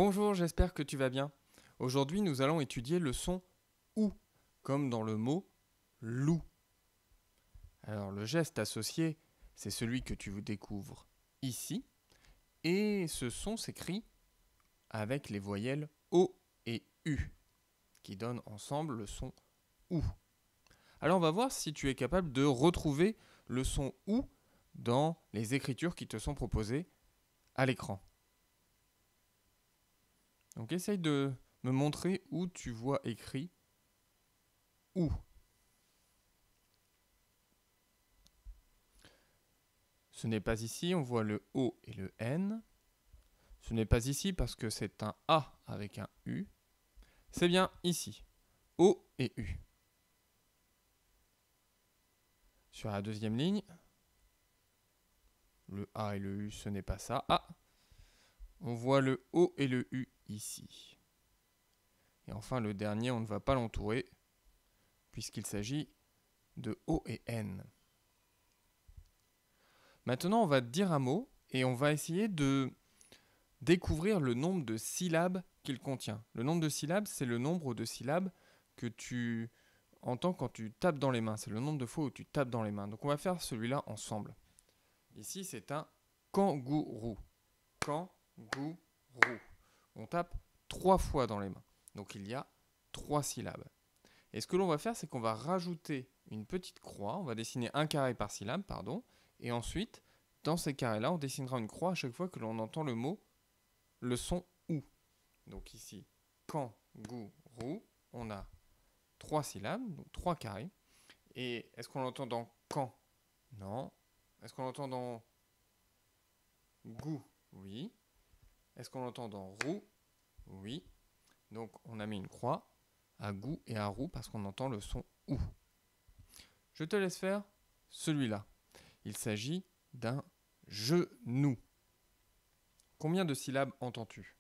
Bonjour, j'espère que tu vas bien. Aujourd'hui, nous allons étudier le son OU, comme dans le mot loup. Alors, le geste associé, c'est celui que tu découvres ici, et ce son s'écrit avec les voyelles O et U, qui donnent ensemble le son OU. Alors, on va voir si tu es capable de retrouver le son OU dans les écritures qui te sont proposées à l'écran. Donc, essaye de me montrer où tu vois écrit OU. Ce n'est pas ici, on voit le O et le N. Ce n'est pas ici parce que c'est un A avec un U. C'est bien ici, O et U. Sur la deuxième ligne, le A et le U, ce n'est pas ça. Ah, on voit le O et le U ici. Et enfin, le dernier, on ne va pas l'entourer puisqu'il s'agit de O et N. Maintenant, on va dire un mot et on va essayer de découvrir le nombre de syllabes qu'il contient. Le nombre de syllabes, c'est le nombre de syllabes que tu entends quand tu tapes dans les mains. C'est le nombre de fois où tu tapes dans les mains. Donc on va faire celui-là ensemble. Ici, c'est un kangourou. Kangourou. On tape 3 fois dans les mains. Donc il y a 3 syllabes. Et ce que l'on va faire, c'est qu'on va rajouter une petite croix. On va dessiner un carré par syllabe, pardon. Et ensuite, dans ces carrés-là, on dessinera une croix à chaque fois que l'on entend le son OU. Donc ici, kangourou, on a 3 syllabes, donc 3 carrés. Et est-ce qu'on l'entend dans kan? Non. Est-ce qu'on l'entend dans gou? Oui. Est-ce qu'on l'entend dans roux? Oui. Donc on a mis une croix à gou et à roux parce qu'on entend le son OU. Je te laisse faire celui-là. Il s'agit d'un genou. Combien de syllabes entends-tu?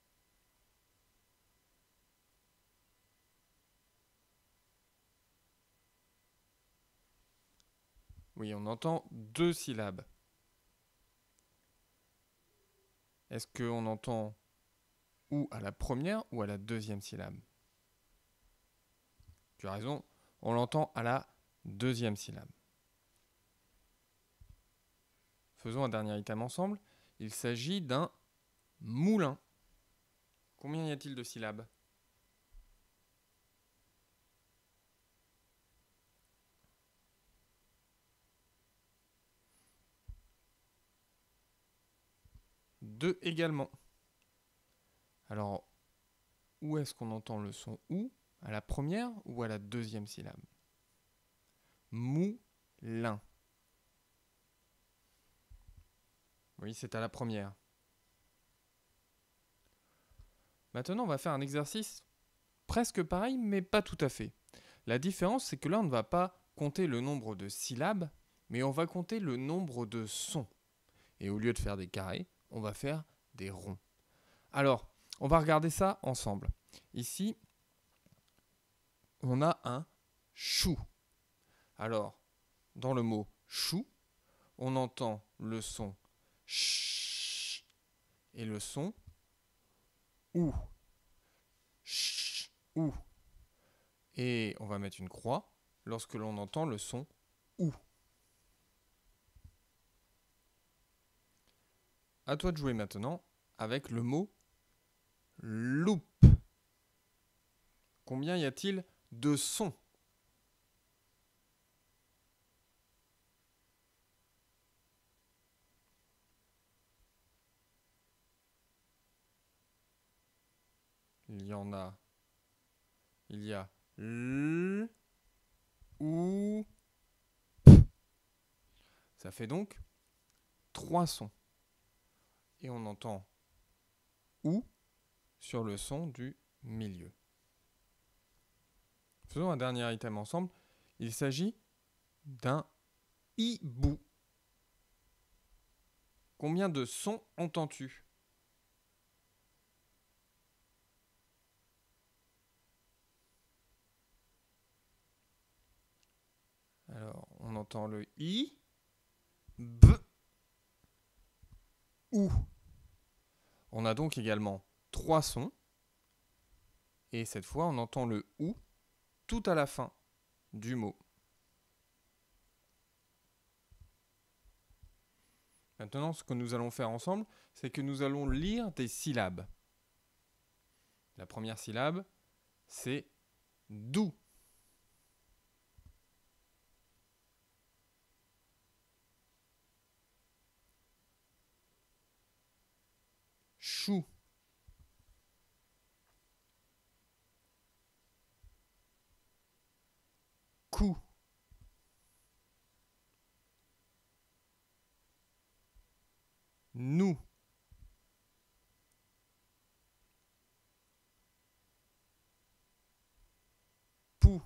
Oui, on entend 2 syllabes. Est-ce qu'on entend OU à la première ou à la deuxième syllabe? Tu as raison, on l'entend à la deuxième syllabe. Faisons un dernier item ensemble. Il s'agit d'un moulin. Combien y a-t-il de syllabes? Deux également. Alors, où est-ce qu'on entend le son OU? À la première ou à la deuxième syllabe? Moulin. Oui, c'est à la première. Maintenant, on va faire un exercice presque pareil, mais pas tout à fait. La différence, c'est que là, on ne va pas compter le nombre de syllabes, mais on va compter le nombre de sons. Et au lieu de faire des carrés, on va faire des ronds. Alors, on va regarder ça ensemble. Ici, on a un chou. Alors, dans le mot chou, on entend le son ch et le son ou. Ch, ou. Et on va mettre une croix lorsque l'on entend le son ou. À toi de jouer maintenant avec le mot loupe. Combien y a-t-il de sons? Il y en a. Il y a L, OU, P. Ça fait donc 3 sons. Et on entend OU sur le son du milieu. Faisons un dernier item ensemble. Il s'agit d'un hibou. Combien de sons entends-tu? Alors, on entend le I, B, OU. On a donc également 3 sons. Et cette fois, on entend le OU tout à la fin du mot. Maintenant, ce que nous allons faire ensemble, c'est que nous allons lire des syllabes. La première syllabe, c'est dou. Chou. Cou. Nous. Pou.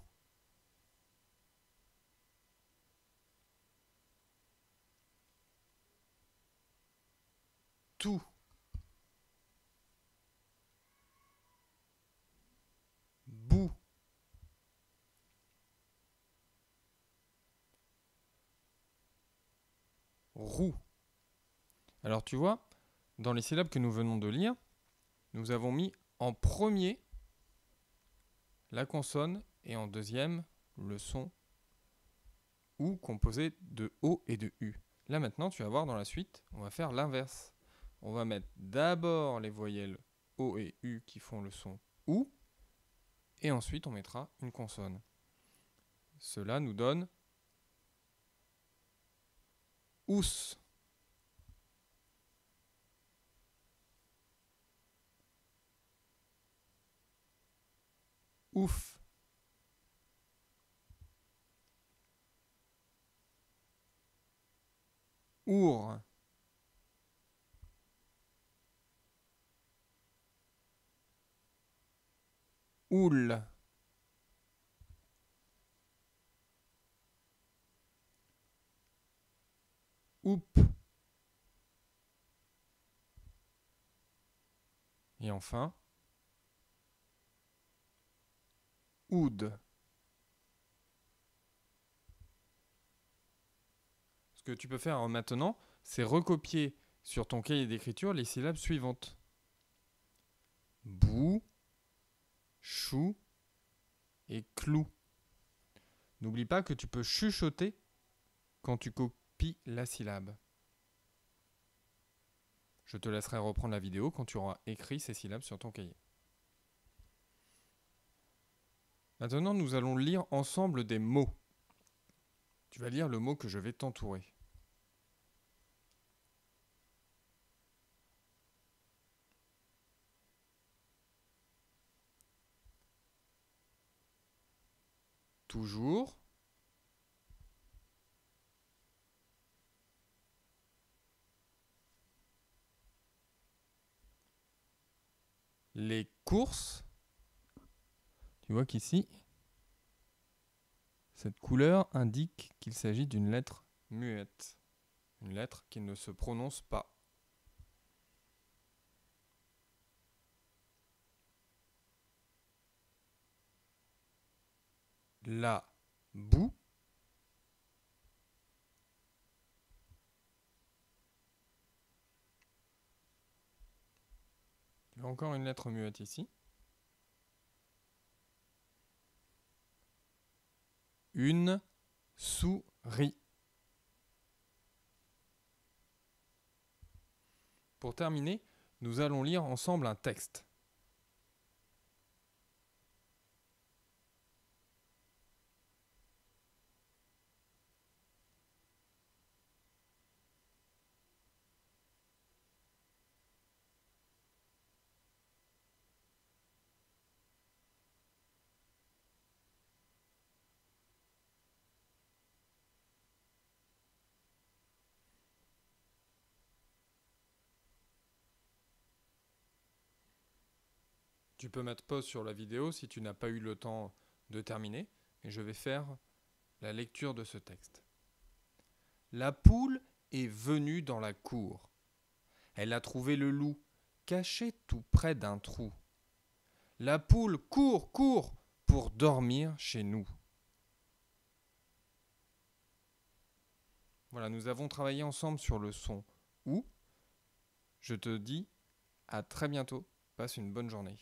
Tout. Bou. Roux. Alors tu vois, dans les syllabes que nous venons de lire, nous avons mis en premier la consonne et en deuxième le son OU composé de O et de U. Là maintenant, tu vas voir dans la suite, on va faire l'inverse. On va mettre d'abord les voyelles O et U qui font le son OU et ensuite on mettra une consonne. Cela nous donne ous. Ouf. Our. Oul. Oup. Et enfin, oud. Ce que tu peux faire maintenant, c'est recopier sur ton cahier d'écriture les syllabes suivantes. Bou, chou et clou. N'oublie pas que tu peux chuchoter quand tu copies la syllabe. Je te laisserai reprendre la vidéo quand tu auras écrit ces syllabes sur ton cahier. Maintenant, nous allons lire ensemble des mots. Tu vas lire le mot que je vais t'entourer. Toujours. Les courses. Tu vois qu'ici, cette couleur indique qu'il s'agit d'une lettre muette. Une lettre qui ne se prononce pas. La boue. Tu as encore une lettre muette ici. Une souris. Pour terminer, nous allons lire ensemble un texte. Tu peux mettre pause sur la vidéo si tu n'as pas eu le temps de terminer, et je vais faire la lecture de ce texte. La poule est venue dans la cour. Elle a trouvé le loup, caché tout près d'un trou. La poule court, court, pour dormir chez nous. Voilà, nous avons travaillé ensemble sur le son OU. Je te dis à très bientôt. Passe une bonne journée.